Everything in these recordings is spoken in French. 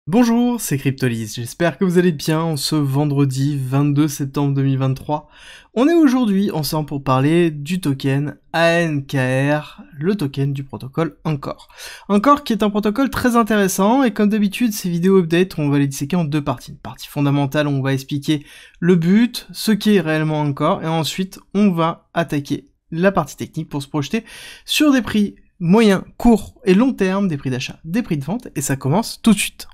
Bonjour, c'est Cryptolyse, j'espère que vous allez bien en ce vendredi 22 septembre 2023. On est aujourd'hui ensemble pour parler du token ANKR, le token du protocole Encore. Encore qui est un protocole très intéressant et comme d'habitude ces vidéos update on va les disséquer en deux parties. Une partie fondamentale où on va expliquer le but, ce qu'est réellement Encore et ensuite on va attaquer la partie technique pour se projeter sur des prix moyens, courts et long terme, des prix d'achat, des prix de vente et ça commence tout de suite.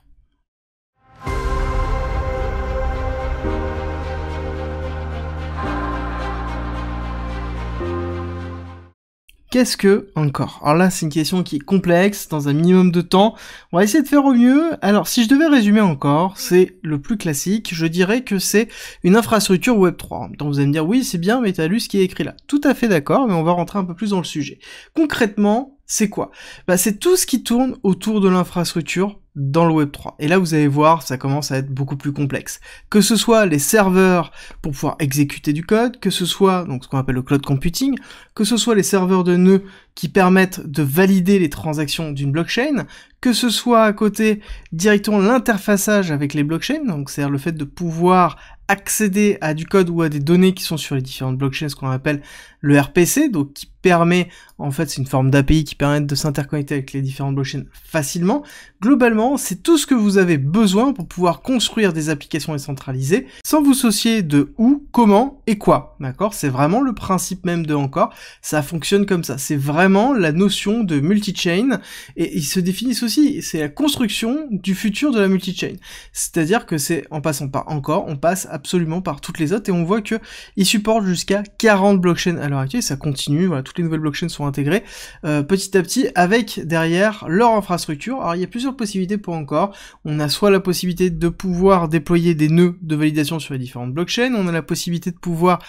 Qu'est-ce que Encore? Alors là, c'est une question qui est complexe, dans un minimum de temps. On va essayer de faire au mieux. Alors, si je devais résumer Encore, c'est le plus classique. Je dirais que c'est une infrastructure Web3. En même temps, vous allez me dire, oui, c'est bien, mais t'as lu ce qui est écrit là. Tout à fait d'accord, mais on va rentrer un peu plus dans le sujet. Concrètement, c'est quoi? C'est tout ce qui tourne autour de l'infrastructure dans le Web3. Et là, vous allez voir, ça commence à être beaucoup plus complexe. Que ce soit les serveurs pour pouvoir exécuter du code, que ce soit donc ce qu'on appelle le cloud computing, que ce soit les serveurs de nœuds qui permettent de valider les transactions d'une blockchain, que ce soit à côté directement l'interfaçage avec les blockchains, donc c'est-à-dire le fait de pouvoir accéder à du code ou à des données qui sont sur les différentes blockchains, ce qu'on appelle le RPC, donc qui permet, en fait, c'est une forme d'API qui permet de s'interconnecter avec les différentes blockchains facilement. Globalement, c'est tout ce que vous avez besoin pour pouvoir construire des applications décentralisées sans vous soucier de où, comment et quoi, d'accord? C'est vraiment le principe même de Encore, ça fonctionne comme ça, c'est vraiment la notion de multi-chain, et ils se définissent aussi, c'est la construction du futur de la multi-chain. C'est-à-dire que c'est, en passant par Encore, on passe absolument par toutes les autres, et on voit que ils supportent jusqu'à 40 blockchains à l'heure actuelle, ça continue, voilà, toutes les nouvelles blockchains sont intégrées petit à petit avec derrière leur infrastructure. Alors il y a plusieurs possibilités pour Encore. On a soit la possibilité de pouvoir déployer des nœuds de validation sur les différentes blockchains, on a la possibilité de pouvoir,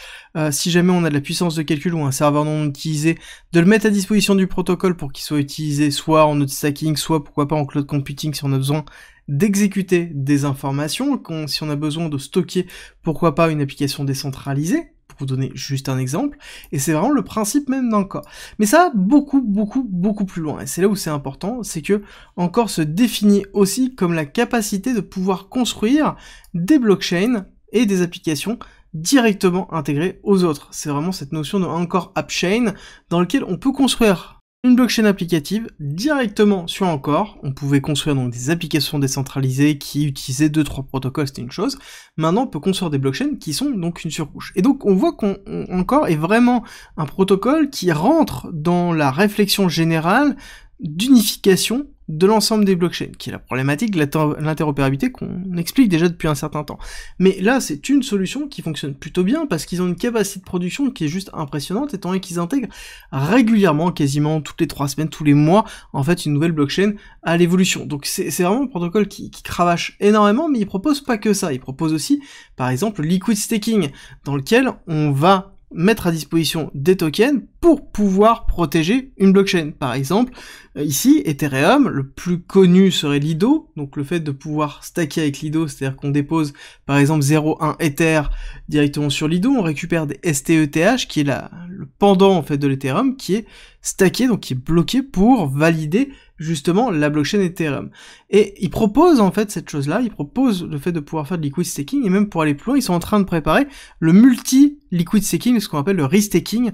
si jamais on a de la puissance de calcul ou un serveur non utilisé, de le mettre à disposition du protocole pour qu'il soit utilisé soit en node stacking, soit pourquoi pas en cloud computing si on a besoin d'exécuter des informations, si on a besoin de stocker pourquoi pas une application décentralisée, pour vous donner juste un exemple, et c'est vraiment le principe même d'Encore. Mais ça va beaucoup plus loin, et c'est là où c'est important, c'est que Encore se définit aussi comme la capacité de pouvoir construire des blockchains et des applications directement intégrées aux autres. C'est vraiment cette notion de Encore App Chain, dans lequel on peut construire une blockchain applicative directement sur Encore. On pouvait construire donc des applications décentralisées qui utilisaient 2-3 protocoles, c'était une chose. Maintenant, on peut construire des blockchains qui sont donc une surcouche. Et donc, on voit qu'Encore est vraiment un protocole qui rentre dans la réflexion générale d'unification de l'ensemble des blockchains, qui est la problématique de l'interopérabilité qu'on explique déjà depuis un certain temps. Mais là, c'est une solution qui fonctionne plutôt bien, parce qu'ils ont une capacité de production qui est juste impressionnante, étant donné qu'ils intègrent régulièrement, quasiment toutes les 3 semaines, tous les mois, en fait, une nouvelle blockchain à l'évolution. Donc c'est vraiment un protocole qui cravache énormément, mais il propose pas que ça, il propose aussi, par exemple, Liquid Staking, dans lequel on va mettre à disposition des tokens pour pouvoir protéger une blockchain. Par exemple, ici, Ethereum, le plus connu serait Lido, donc le fait de pouvoir stacker avec Lido, c'est-à-dire qu'on dépose par exemple 0,1 Ether directement sur Lido, on récupère des STETH, qui est le pendant en fait de l'Ethereum, qui est stacké, donc qui est bloqué pour valider justement la blockchain Ethereum. Et ils proposent en fait cette chose-là, ils proposent le fait de pouvoir faire de liquid staking, et même pour aller plus loin, ils sont en train de préparer le multi-liquid staking, ce qu'on appelle le restaking,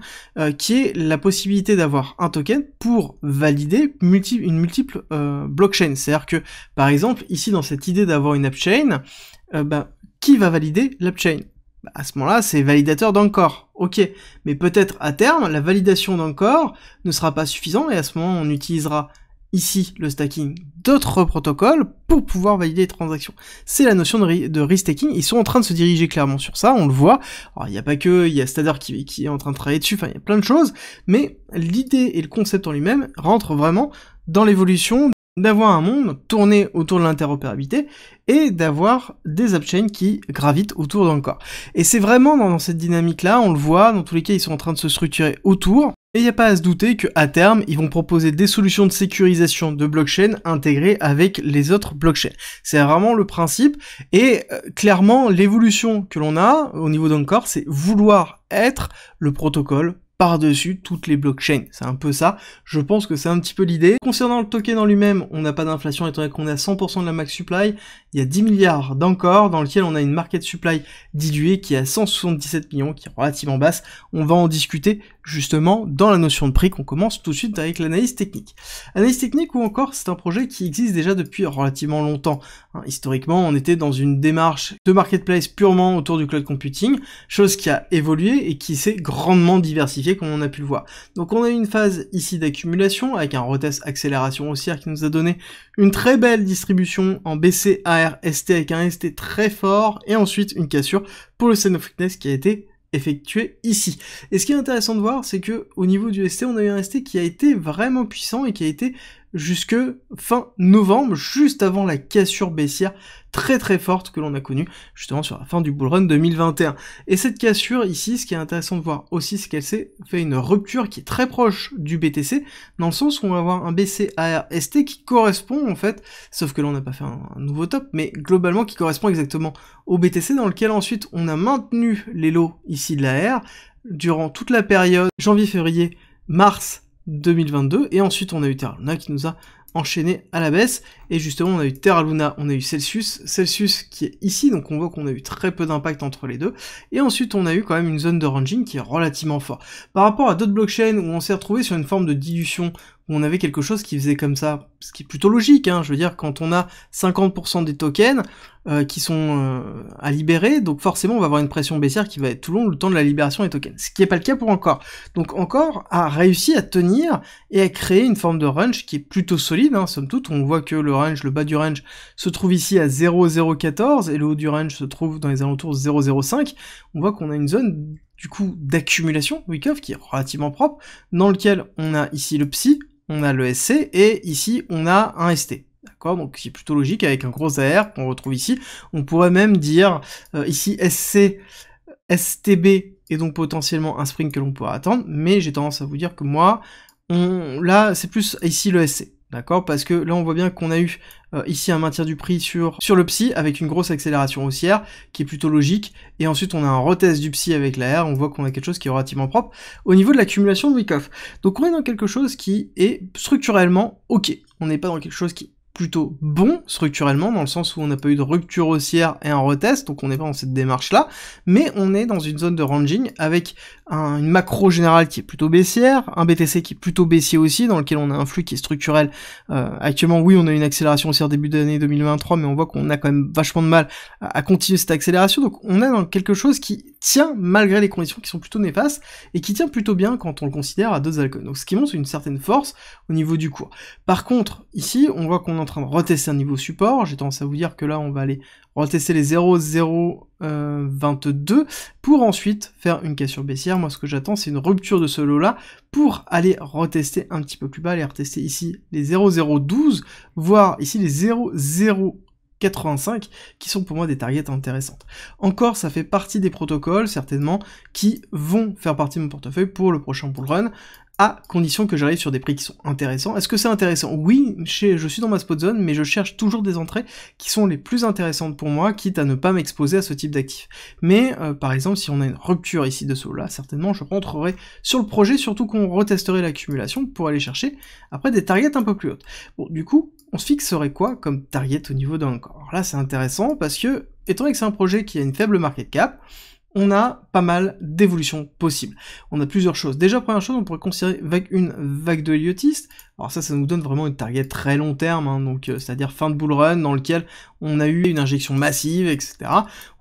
qui est la possibilité d'avoir un token pour valider une multiple blockchain. C'est-à-dire que, par exemple, ici dans cette idée d'avoir une appchain, qui va valider l'AppChain? À ce moment-là, c'est validateur d'Encore. Ok, mais peut-être à terme, la validation d'Encore ne sera pas suffisante, et à ce moment, on utilisera ici le stacking d'autres protocoles pour pouvoir valider les transactions. C'est la notion de restaking, ils sont en train de se diriger clairement sur ça, on le voit. Alors il n'y a pas que, il y a Stader qui est en train de travailler dessus, enfin il y a plein de choses, mais l'idée et le concept en lui-même rentrent vraiment dans l'évolution d'avoir un monde tourné autour de l'interopérabilité et d'avoir des appchains qui gravitent autour d'Encore. Et c'est vraiment dans cette dynamique-là, on le voit, dans tous les cas ils sont en train de se structurer autour, et il n'y a pas à se douter qu'à terme, ils vont proposer des solutions de sécurisation de blockchain intégrées avec les autres blockchains. C'est vraiment le principe, et clairement, l'évolution que l'on a au niveau d'Encore, c'est vouloir être le protocole par-dessus toutes les blockchains. C'est un peu ça, je pense que c'est un petit peu l'idée. Concernant le token en lui-même, on n'a pas d'inflation étant donné qu'on est à 100% de la max supply, il y a 10 milliards d'encore, dans lequel on a une market supply diluée qui est à 177 millions, qui est relativement basse. On va en discuter justement dans la notion de prix qu'on commence tout de suite avec l'analyse technique. Analyse technique ou encore, c'est un projet qui existe déjà depuis relativement longtemps. Historiquement, on était dans une démarche de marketplace purement autour du cloud computing, chose qui a évolué et qui s'est grandement diversifiée comme on a pu le voir. Donc on a eu une phase ici d'accumulation avec un retest accélération haussière qui nous a donné une très belle distribution en BC AR ST avec un ST très fort et ensuite une cassure pour le Sign of Weakness qui a été effectué ici. Et ce qui est intéressant de voir, c'est que au niveau du ST, on a eu un ST qui a été vraiment puissant et qui a été jusque fin novembre, juste avant la cassure baissière très très forte que l'on a connue justement sur la fin du bull run 2021. Et cette cassure ici, ce qui est intéressant de voir aussi, c'est qu'elle s'est fait une rupture qui est très proche du BTC, dans le sens où on va avoir un BC AR ST qui correspond en fait, sauf que là on n'a pas fait un nouveau top, mais globalement qui correspond exactement au BTC, dans lequel ensuite on a maintenu les lots ici de la R durant toute la période janvier, février, mars 2022, et ensuite on a eu Terra Luna qui nous a enchaîné à la baisse, et justement on a eu Terra Luna, on a eu Celsius qui est ici, donc on voit qu'on a eu très peu d'impact entre les deux, et ensuite on a eu quand même une zone de ranging qui est relativement fort. Par rapport à d'autres blockchains où on s'est retrouvé sur une forme de dilution, où on avait quelque chose qui faisait comme ça, ce qui est plutôt logique, hein, je veux dire, quand on a 50% des tokens qui sont à libérer, donc forcément on va avoir une pression baissière qui va être tout le temps de la libération des tokens, ce qui n'est pas le cas pour Encore. Donc Encore a réussi à tenir et à créer une forme de range qui est plutôt solide, hein, somme toute. On voit que le range, le bas du range se trouve ici à 0,014 et le haut du range se trouve dans les alentours de 0,05. On voit qu'on a une zone du coup d'accumulation Wyckoff qui est relativement propre, dans lequel on a ici le Psy, on a le SC, et ici on a un ST. D'accord, donc c'est plutôt logique avec un gros AR qu'on retrouve ici. On pourrait même dire ici SC, STB, et donc potentiellement un spring que l'on pourra attendre, mais j'ai tendance à vous dire que moi, là c'est plus ici le SC. D'accord, parce que là on voit bien qu'on a eu ici un maintien du prix sur le Psy avec une grosse accélération haussière qui est plutôt logique, et ensuite on a un retest du Psy avec la R, on voit qu'on a quelque chose qui est relativement propre au niveau de l'accumulation de Wyckoff. Donc on est dans quelque chose qui est structurellement ok, on n'est pas dans quelque chose qui est plutôt bon structurellement, dans le sens où on n'a pas eu de rupture haussière et un retest, donc on n'est pas dans cette démarche-là, mais on est dans une zone de ranging avec une macro générale qui est plutôt baissière, un BTC qui est plutôt baissier aussi, dans lequel on a un flux qui est structurel. Actuellement, oui, on a une accélération haussière début d'année 2023, mais on voit qu'on a quand même vachement de mal à continuer cette accélération, donc on est dans quelque chose qui tient malgré les conditions qui sont plutôt néfastes, et qui tient plutôt bien quand on le considère à d'autres altcoins, donc ce qui montre une certaine force au niveau du cours. Par contre, ici, on voit qu'on est en train de retester un niveau support, j'ai tendance à vous dire que là on va aller retester les 0,022 pour ensuite faire une cassure baissière. Moi ce que j'attends c'est une rupture de ce lot là pour aller retester un petit peu plus bas, aller retester ici les 0,012, voire ici les 0,085 qui sont pour moi des targets intéressantes. Encore, ça fait partie des protocoles certainement qui vont faire partie de mon portefeuille pour le prochain bull run, à condition que j'arrive sur des prix qui sont intéressants. Est-ce que c'est intéressant? Oui, je suis dans ma spot zone, mais je cherche toujours des entrées qui sont les plus intéressantes pour moi, quitte à ne pas m'exposer à ce type d'actifs. Mais, par exemple, si on a une rupture ici de ce lot-là, certainement je rentrerai sur le projet, surtout qu'on retesterait l'accumulation pour aller chercher après des targets un peu plus hautes. Bon, du coup, on se fixerait quoi comme target au niveau d'un Encore? Alors là, c'est intéressant parce que, étant donné que c'est un projet qui a une faible market cap, on a pas mal d'évolutions possibles. On a plusieurs choses. Déjà, première chose, on pourrait considérer une vague de Heliotist. Alors ça nous donne vraiment une target très long terme, hein, donc c'est-à-dire fin de bull run, dans lequel on a eu une injection massive, etc.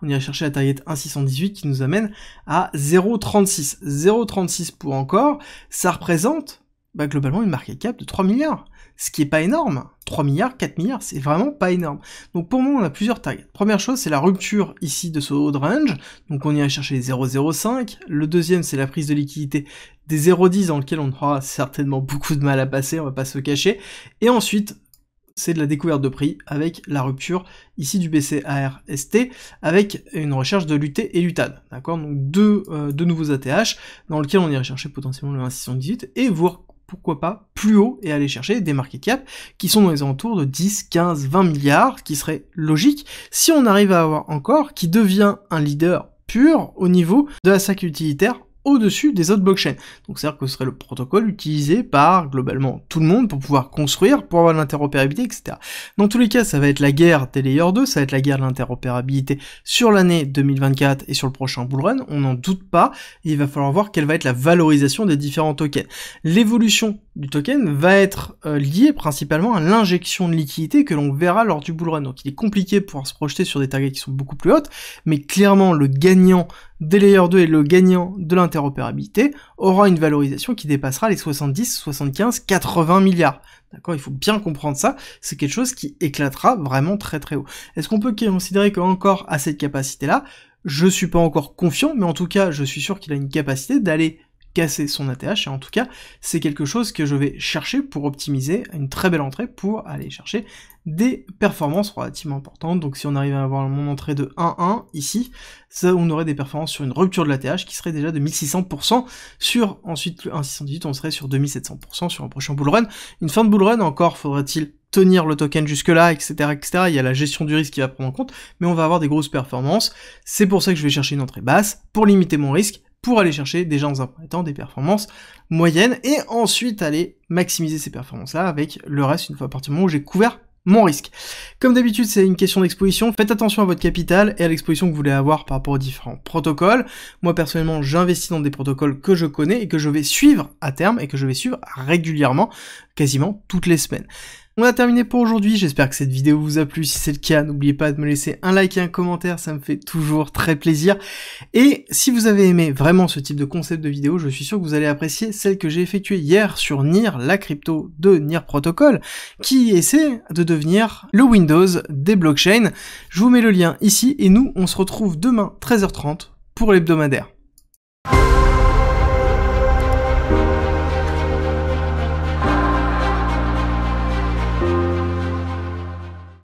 On irait chercher la target 1,618 qui nous amène à 0,36. 0,36 pour Encore, ça représente globalement une market cap de 3 milliards. Ce qui est pas énorme. 3 milliards, 4 milliards, c'est vraiment pas énorme. Donc pour moi, on a plusieurs targets. Première chose, c'est la rupture ici de ce haut de range, donc on irait chercher les 0,05. Le deuxième, c'est la prise de liquidité des 0,10 dans lequel on aura certainement beaucoup de mal à passer, on va pas se cacher. Et ensuite, c'est de la découverte de prix avec la rupture ici du BCAR-ST avec une recherche de l'UT et l'UTAD, d'accord? Donc deux nouveaux ATH dans lesquels on irait chercher potentiellement le 1,618 et voir pourquoi pas plus haut et aller chercher des market cap qui sont dans les alentours de 10, 15, 20 milliards, qui serait logique si on arrive à avoir Encore qui devient un leader pur au niveau de la SAC utilitaire au-dessus des autres blockchains. Donc c'est-à-dire que ce serait le protocole utilisé par, globalement, tout le monde pour pouvoir construire, pour avoir de l'interopérabilité, etc. Dans tous les cas, ça va être la guerre des Layer 2, ça va être la guerre de l'interopérabilité sur l'année 2024 et sur le prochain bullrun, on n'en doute pas, et il va falloir voir quelle va être la valorisation des différents tokens. L'évolution du token va être liée principalement à l'injection de liquidité que l'on verra lors du bullrun. Donc il est compliqué de pouvoir se projeter sur des targets qui sont beaucoup plus hautes, mais clairement le gagnant des Layer 2 et le gagnant de l'interopérabilité aura une valorisation qui dépassera les 70, 75, 80 milliards. D'accord, il faut bien comprendre ça, c'est quelque chose qui éclatera vraiment très très haut. Est-ce qu'on peut considérer qu'encore à cette capacité-là, je suis pas encore confiant, mais en tout cas, je suis sûr qu'il a une capacité d'aller casser son ATH, et en tout cas, c'est quelque chose que je vais chercher pour optimiser une très belle entrée pour aller chercher des performances relativement importantes. Donc si on arrive à avoir mon entrée de 1-1 ici, ça, on aurait des performances sur une rupture de l'ATH qui serait déjà de 1600%, sur ensuite un 618, on serait sur 2700% sur un prochain bullrun. Une fin de bullrun, encore faudra-t-il tenir le token jusque-là, etc., etc. Il y a la gestion du risque qui va prendre en compte, mais on va avoir des grosses performances. C'est pour ça que je vais chercher une entrée basse, pour limiter mon risque, pour aller chercher déjà dans un premier temps des performances moyennes, et ensuite aller maximiser ces performances-là avec le reste une fois à partir du moment où j'ai couvert mon risque. Comme d'habitude, c'est une question d'exposition. Faites attention à votre capital et à l'exposition que vous voulez avoir par rapport aux différents protocoles. Moi, personnellement, j'investis dans des protocoles que je connais et que je vais suivre à terme et que je vais suivre régulièrement, quasiment toutes les semaines. On a terminé pour aujourd'hui, j'espère que cette vidéo vous a plu. Si c'est le cas, n'oubliez pas de me laisser un like et un commentaire, ça me fait toujours très plaisir. Et si vous avez aimé vraiment ce type de concept de vidéo, je suis sûr que vous allez apprécier celle que j'ai effectuée hier sur NIR, la crypto de NIR Protocol, qui essaie de devenir le Windows des blockchains. Je vous mets le lien ici, et nous, on se retrouve demain 13h30 pour l'hebdomadaire.